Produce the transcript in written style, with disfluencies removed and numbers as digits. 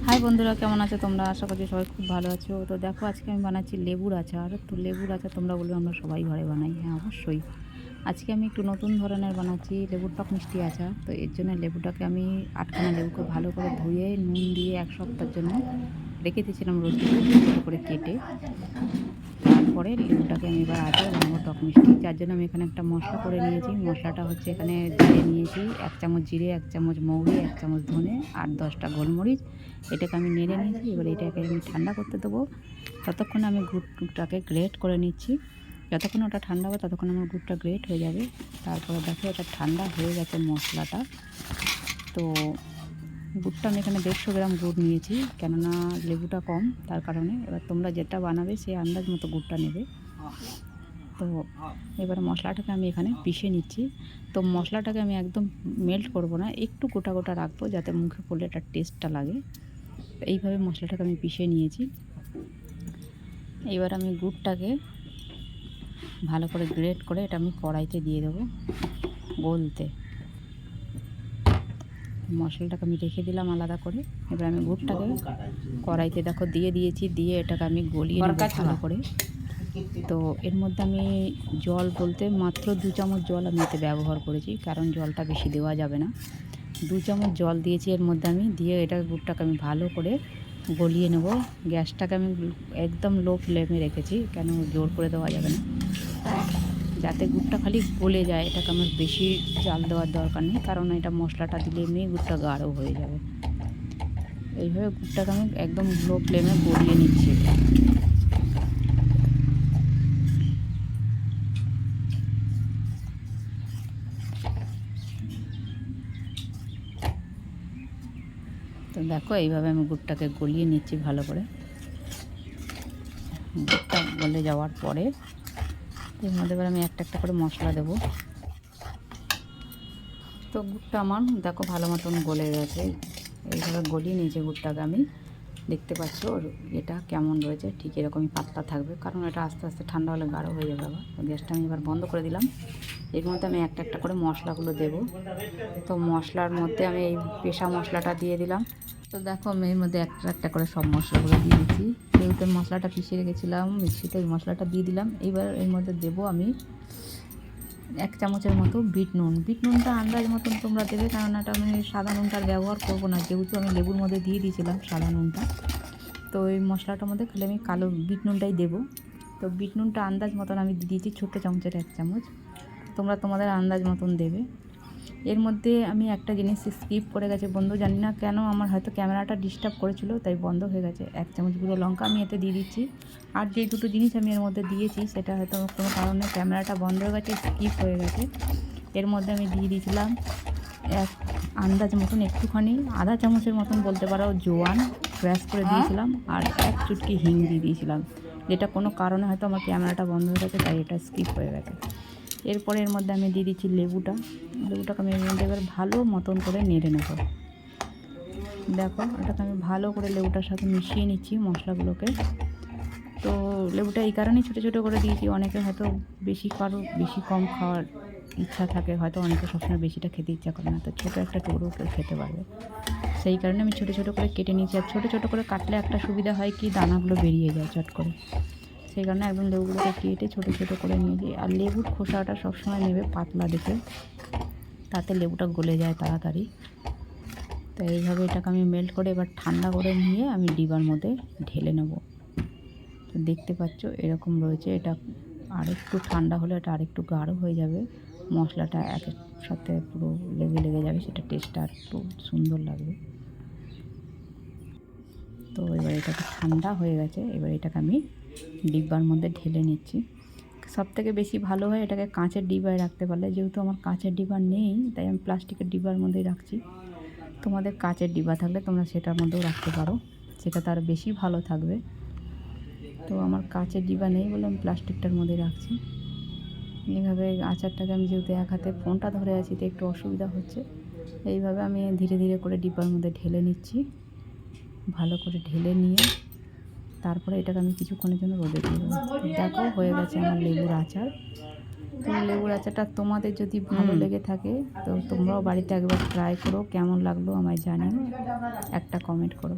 High বন্ধুরা, কেমন আছো তোমরা? আশা করছি সবাই খুব ভালো আছো। তো দেখো, আজকে আমি বানাচ্ছি লেবুর আচার। তো লেবুর আচার তোমরা বলবে আমরা সবাই ঘরে বানাই। হ্যাঁ, অবশ্যই। আজকে আমি একটু নতুন ধরনের বানাচ্ছি লেবুর টক মিষ্টি আচার। তো এর জন্য লেবুটাকে আমি 8খানা লেবুকে ভালো করে ধুয়ে নুন দিয়ে 1 সপ্তাহের জন্য রেখে দিয়েছিলাম রোদ্রে, ছোটো ছোটো করে কেটে। তারপরে লেবুটাকে আমি এবার আচার বানাবো টক মিষ্টি। যার জন্য আমি এখানে একটা মশলা করে নিয়েছি। মশলাটা হচ্ছে, এখানে জিরে নিয়েছি 1 চামচ, জিরে 1 চামচ, মৌরি 1 চামচ, ধনে আর 10টা গোলমরিচ। এটাকে আমি নেড়ে নিয়েছি। এবার এটাকে আমি ঠান্ডা করতে দেবো। ততক্ষণে আমি গুড়টাকে গ্রেট করে নিচ্ছি। যতক্ষণ ওটা ঠান্ডা হবে ততক্ষণ আমার গুড়টা গ্রেট হয়ে যাবে। তারপরে দেখো, এটা ঠান্ডা হয়ে গেছে মশলাটা। তো গুড়টা আমি এখানে 150 গ্রাম গুড় নিয়েছি, কেননা লেবুটা কম তার কারণে। এবার তোমরা যেটা বানাবে সেই আন্দাজ মতো গুড়টা নেবে। তো এবার মশলাটাকে আমি এখানে পিষে নিচ্ছি। তো মশলাটাকে আমি একদম মেল্ট করব না, একটু গোটা গোটা রাখবো যাতে মুখে পড়লে এটার টেস্টটা লাগে। এইভাবে মশলাটাকে আমি পিষে নিয়েছি। এবার আমি গুড়টাকে ভালো করে গ্রেট করে এটা আমি কড়াইতে দিয়ে দেবো গলতে। মশলাটাকে আমি রেখে দিলাম আলাদা করে। এবার আমি গুড়টাকে কড়াইতে দেখো দিয়ে দিয়েছি, দিয়ে এটাকে আমি গলিয়ে নেব ভালো করে। তো এর মধ্যে আমি জল বলতে মাত্র 2 চামচ জল আমি এতে ব্যবহার করেছি, কারণ জলটা বেশি দেওয়া যাবে না। 2 চামচ জল দিয়েছি এর মধ্যে আমি, দিয়ে এটা গুড়টাকে আমি ভালো করে গলিয়ে নেব। গ্যাসটাকে আমি একদম লো ফ্লেমে রেখেছি, কেন জোর করে দেওয়া যাবে না, যাতে গুড়টা খালি গলে যায়। এটাকে আমার বেশি জাল দেওয়ার দরকার নেই, কারণ এটা মশলাটা দিলে এমনি গুড়টা গাঢ় হয়ে যাবে। এইভাবে গুড়টাকে আমি একদম লো ফ্লেমে গলিয়ে নিচ্ছি। তো দেখো, এইভাবে আমি গুড়টাকে গলিয়ে নিচ্ছি ভালো করে। গুড়টা গলে যাওয়ার পরে এর মধ্যে এবার আমি একটা একটা করে মশলা দেবো। তো গুড়টা আমার দেখো ভালো মতন গলে গেছে। এইভাবে গলিয়ে নিয়েছে গুড়টাকে আমি। দেখতে পাচ্ছ এটা কেমন রয়েছে, ঠিক এরকমই পাতলা থাকবে, কারণ এটা আস্তে আস্তে ঠান্ডা হলে গাঢ় হয়ে যাবে। আবার গ্যাসটা আমি এবার বন্ধ করে দিলাম। এর মধ্যে আমি একটা একটা করে মশলাগুলো দেব। তো মশলার মধ্যে আমি এই পেশা মশলাটা দিয়ে দিলাম। তো দেখো, আমি এর মধ্যে একটা একটা করে সব মশলাগুলো দিয়ে দিচ্ছি। যেহেতু মশলাটা পিষে রেখেছিলাম মিক্সিতে, এই মশলাটা দিয়ে দিলাম। এইবার এর মধ্যে দেবো আমি 1 চামচের মতো বিট নুন। বিট নুনটা আন্দাজ মতন তোমরা দেবে, কারণ এটা আমি সাদা নুনটার ব্যবহার করব না, যেহেতু আমি লেবুর মধ্যে দিয়ে দিয়েছিলাম সাদা নুনটা। তো এই মশলাটার মধ্যে খালি আমি কালো বিট নুনটাই দেবো। তো বিট নুনটা আন্দাজ মতন আমি দিয়ে দিয়েছি, ছোটো চামচের 1 চামচ। তোমরা তোমাদের আন্দাজ মতন দেবে। এর মধ্যে আমি একটা জিনিস স্কিপ করে গেছে বন্ধু, জানি না কেন, আমার হয়তো ক্যামেরাটা ডিস্টার্ব করেছিল তাই বন্ধ হয়ে গেছে। 1 চামচ গুঁড়ো লঙ্কা আমি এতে দিয়ে দিচ্ছি। আর যে দুটো জিনিস আমি এর মধ্যে দিয়েছি সেটা হয়তো কোনো কারণে ক্যামেরাটা বন্ধ হয়ে গেছে, স্কিপ হয়ে গেছে। এর মধ্যে আমি দিয়ে দিয়েছিলাম এক আন্দাজ মতন একটুখানি, আধা চামচের মতন বলতে পারো জোয়ান ক্র্যাশ করে দিয়েছিলাম, আর 1 চুটকি হিং দিয়ে দিয়েছিলাম, যেটা কোনো কারণে হয়তো আমার ক্যামেরাটা বন্ধ হয়ে গেছে তাই এটা স্কিপ হয়ে গেছে। এরপরে এর মধ্যে আমি দিয়ে দিচ্ছি লেবুটাকে আমি এর মধ্যে এবার ভালো মতন করে নেড়ে নেব। দেখো, এটাকে আমি ভালো করে লেবুটার সাথে মিশিয়ে নিচ্ছি মশলাগুলোকে। তো লেবুটা এই কারণেই ছোটো ছোটো করে দিয়েছি, অনেকে হয়তো বেশি কম খাওয়ার ইচ্ছা থাকে, হয়তো অনেকে সবসময় বেশিটা খেতে ইচ্ছা করে না, তো ছোটো একটা টুকরো কেউ খেতে পারবে, সেই কারণে আমি ছোটো ছোটো করে কেটে নিয়েছি। আর ছোটো ছোটো করে কাটলে একটা সুবিধা হয় কি, দানাগুলো বেরিয়ে যায় চট করে, সেই কারণে একদম লেবুগুলোকে কেটে ছোটো ছোটো করে নিয়েছি। আর লেবুর খোসাটা সবসময় নেবে পাতলা দেখে, তাতে লেবুটা গলে যায় তাড়াতাড়ি। তো এইভাবে এটাকে আমি মেল্ট করে এবার ঠান্ডা করে নিয়ে আমি ডিবার মধ্যে ঢেলে নেব। তো দেখতে পাচ্ছ এরকম রয়েছে। এটা আরেকটু ঠান্ডা হলে এটা আরেকটু গাঢ় হয়ে যাবে, মশলাটা একের সাথে পুরো লেগে লেগে যাবে, সেটা টেস্টটা একটু সুন্দর লাগবে। তো এবার এটাকে ঠান্ডা হয়ে গেছে, এবার এটাকে আমি ডিব্বার মধ্যে ঢেলে নিচ্ছি। সবথেকে বেশি ভালো হয় এটাকে কাঁচের ডিব্বায় রাখতে পারলে, যেহেতু আমার কাঁচের ডিব্বা নেই তাই আমি প্লাস্টিকের ডিব্বার মধ্যেই রাখছি। তোমাদের কাঁচের ডিব্বা থাকলে তোমরা সেটার মধ্যেও রাখতে পারো, সেটা তার বেশি ভালো থাকবে। তো আমার কাঁচের ডিব্বা নেই বলে আমি প্লাস্টিকটার মধ্যে রাখছি। এইভাবে আচারটাকে আমি যেহেতু এক হাতে ফোনটা ধরে আছি তো একটু অসুবিধা হচ্ছে, এইভাবে আমি ধীরে ধীরে করে ডিব্বার মধ্যে ঢেলে নিচ্ছি। ভালো করে ঢেলে নিয়ে তারপরে এটাকে আমি কিছুক্ষণের জন্য রোদে দিয়ে দেবো। দেখো, হয়ে গেছে আমার লেবুর আচার। তো লেবুর আচারটা তোমাদের যদি ভালো লেগে থাকে তো তোমরাও বাড়িতে একবার ট্রাই করো, কেমন লাগলো আমায় জানিও, একটা কমেন্ট করো।